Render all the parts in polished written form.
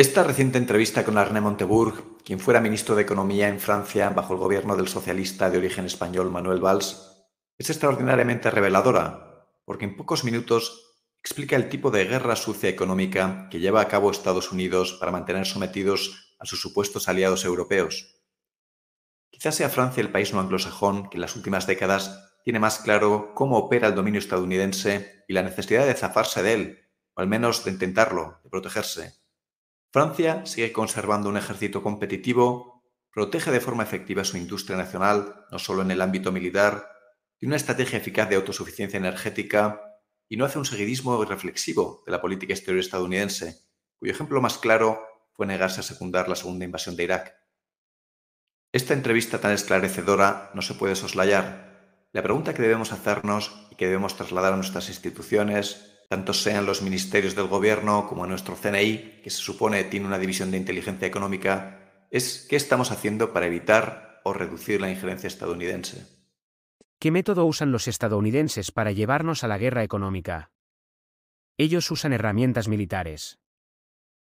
Esta reciente entrevista con Arnaud Montebourg, quien fuera ministro de Economía en Francia bajo el gobierno del socialista de origen español Manuel Valls, es extraordinariamente reveladora, porque en pocos minutos explica el tipo de guerra sucia económica que lleva a cabo Estados Unidos para mantener sometidos a sus supuestos aliados europeos. Quizás sea Francia el país no anglosajón que en las últimas décadas tiene más claro cómo opera el dominio estadounidense y la necesidad de zafarse de él, o al menos de intentarlo, de protegerse. Francia sigue conservando un ejército competitivo, protege de forma efectiva su industria nacional, no solo en el ámbito militar, tiene una estrategia eficaz de autosuficiencia energética y no hace un seguidismo reflexivo de la política exterior estadounidense, cuyo ejemplo más claro fue negarse a secundar la segunda invasión de Irak. Esta entrevista tan esclarecedora no se puede soslayar. La pregunta que debemos hacernos y que debemos trasladar a nuestras instituciones, tanto sean los ministerios del gobierno como a nuestro CNI, que se supone tiene una división de inteligencia económica, es ¿qué estamos haciendo para evitar o reducir la injerencia estadounidense? ¿Qué método usan los estadounidenses para llevarnos a la guerra económica? Ellos usan herramientas militares.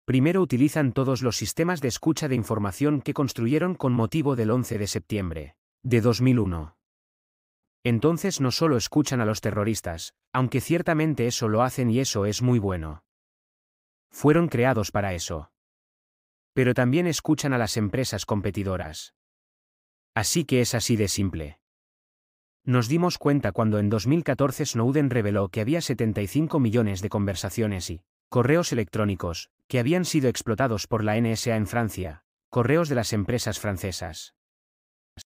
Primero utilizan todos los sistemas de escucha de información que construyeron con motivo del 11 de septiembre de 2001. Entonces no solo escuchan a los terroristas, aunque ciertamente eso lo hacen y eso es muy bueno. Fueron creados para eso. Pero también escuchan a las empresas competidoras. Así que es así de simple. Nos dimos cuenta cuando en 2014 Snowden reveló que había 75 millones de conversaciones y correos electrónicos que habían sido explotados por la NSA en Francia, correos de las empresas francesas.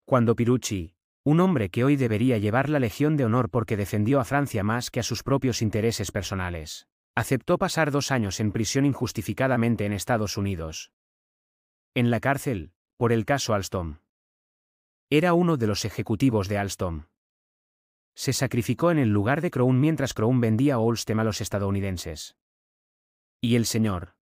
Cuando Pirucci, un hombre que hoy debería llevar la Legión de Honor porque defendió a Francia más que a sus propios intereses personales, aceptó pasar 2 años en prisión injustificadamente en Estados Unidos. En la cárcel, por el caso Alstom. Era uno de los ejecutivos de Alstom. Se sacrificó en el lugar de Crown mientras Crown vendía Alstom a los estadounidenses. Y el señor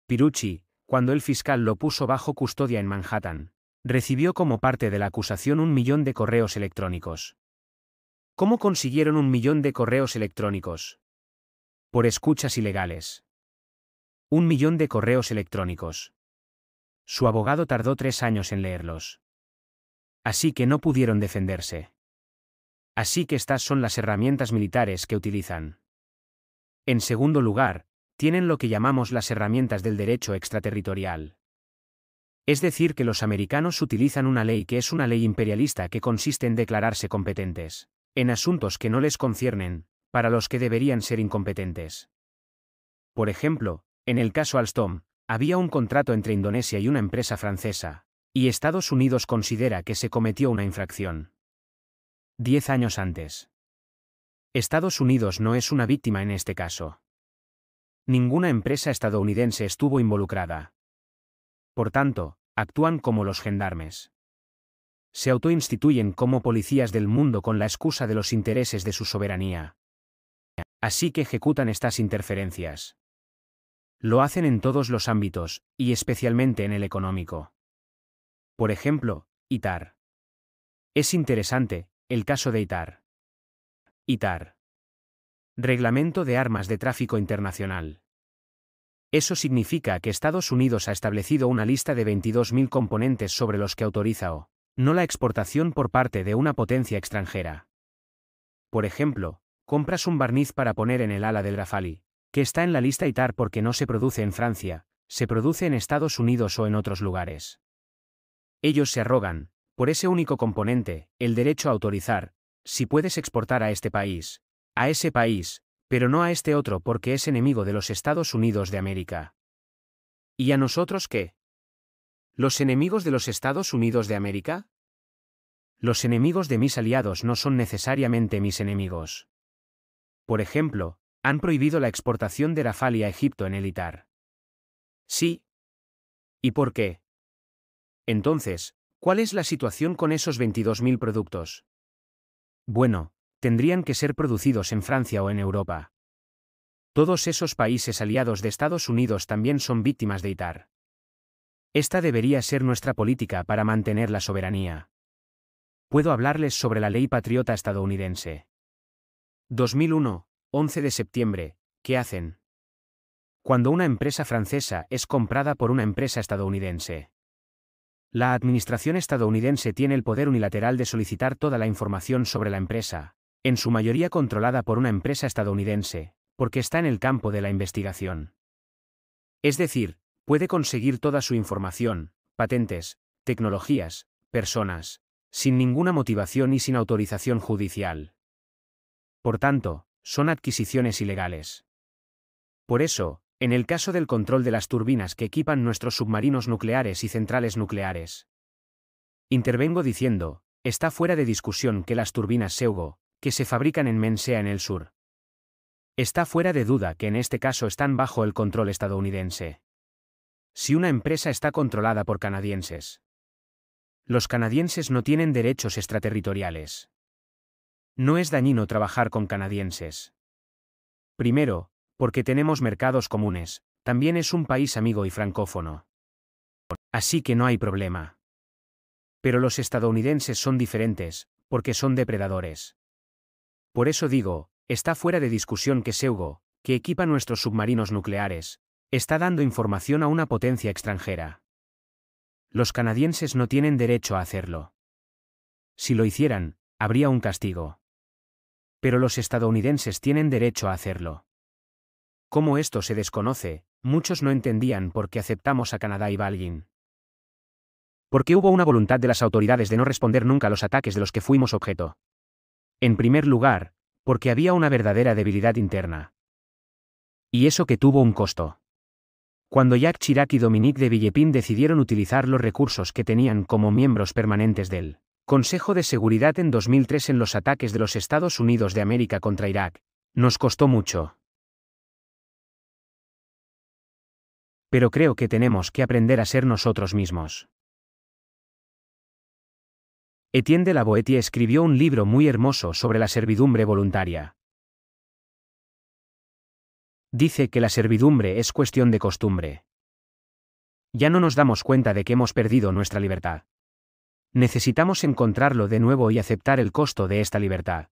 Pirucci, cuando el fiscal lo puso bajo custodia en Manhattan, recibió como parte de la acusación 1 millón de correos electrónicos. ¿Cómo consiguieron 1 millón de correos electrónicos? Por escuchas ilegales. 1 millón de correos electrónicos. Su abogado tardó 3 años en leerlos. Así que no pudieron defenderse. Así que estas son las herramientas militares que utilizan. En segundo lugar, tienen lo que llamamos las herramientas del derecho extraterritorial. Es decir, que los americanos utilizan una ley que es una ley imperialista que consiste en declararse competentes en asuntos que no les conciernen, para los que deberían ser incompetentes. Por ejemplo, en el caso Alstom, había un contrato entre Indonesia y una empresa francesa, y Estados Unidos considera que se cometió una infracción. 10 años antes. Estados Unidos no es una víctima en este caso. Ninguna empresa estadounidense estuvo involucrada. Por tanto, actúan como los gendarmes. Se autoinstituyen como policías del mundo con la excusa de los intereses de su soberanía. Así que ejecutan estas interferencias. Lo hacen en todos los ámbitos, y especialmente en el económico. Por ejemplo, ITAR. Es interesante, el caso de ITAR. ITAR. Reglamento de Armas de Tráfico Internacional. Eso significa que Estados Unidos ha establecido una lista de 22.000 componentes sobre los que autoriza o no la exportación por parte de una potencia extranjera. Por ejemplo, compras un barniz para poner en el ala del Rafale, que está en la lista ITAR porque no se produce en Francia, se produce en Estados Unidos o en otros lugares. Ellos se arrogan, por ese único componente, el derecho a autorizar, si puedes exportar a ese país, pero no a este otro porque es enemigo de los Estados Unidos de América. ¿Y a nosotros qué? ¿Los enemigos de los Estados Unidos de América? Los enemigos de mis aliados no son necesariamente mis enemigos. Por ejemplo, han prohibido la exportación de Rafale a Egipto en el ITAR. Sí. ¿Y por qué? Entonces, ¿cuál es la situación con esos 22.000 productos? Bueno, tendrían que ser producidos en Francia o en Europa. Todos esos países aliados de Estados Unidos también son víctimas de ITAR. Esta debería ser nuestra política para mantener la soberanía. Puedo hablarles sobre la ley patriota estadounidense. 2001, 11 de septiembre, ¿qué hacen? Cuando una empresa francesa es comprada por una empresa estadounidense. La administración estadounidense tiene el poder unilateral de solicitar toda la información sobre la empresa, en su mayoría controlada por una empresa estadounidense, porque está en el campo de la investigación. Es decir, puede conseguir toda su información, patentes, tecnologías, personas, sin ninguna motivación y sin autorización judicial. Por tanto, son adquisiciones ilegales. Por eso, en el caso del control de las turbinas que equipan nuestros submarinos nucleares y centrales nucleares, intervengo diciendo, está fuera de discusión que las turbinas Seugo, que se fabrican en Mensea en el sur, está fuera de duda que en este caso están bajo el control estadounidense. Si una empresa está controlada por canadienses, los canadienses no tienen derechos extraterritoriales. No es dañino trabajar con canadienses. Primero, porque tenemos mercados comunes, también es un país amigo y francófono. Así que no hay problema. Pero los estadounidenses son diferentes, porque son depredadores. Por eso digo, está fuera de discusión que Seugo, que equipa nuestros submarinos nucleares, está dando información a una potencia extranjera. Los canadienses no tienen derecho a hacerlo. Si lo hicieran, habría un castigo. Pero los estadounidenses tienen derecho a hacerlo. Como esto se desconoce, muchos no entendían por qué aceptamos a Canadá y Belgium. Porque hubo una voluntad de las autoridades de no responder nunca a los ataques de los que fuimos objeto. En primer lugar, porque había una verdadera debilidad interna. Y eso que tuvo un costo. Cuando Jacques Chirac y Dominique de Villepin decidieron utilizar los recursos que tenían como miembros permanentes del Consejo de Seguridad en 2003 en los ataques de los Estados Unidos de América contra Irak, nos costó mucho. Pero creo que tenemos que aprender a ser nosotros mismos. Etienne de la Boétie escribió un libro muy hermoso sobre la servidumbre voluntaria. Dice que la servidumbre es cuestión de costumbre. Ya no nos damos cuenta de que hemos perdido nuestra libertad. Necesitamos encontrarlo de nuevo y aceptar el costo de esta libertad.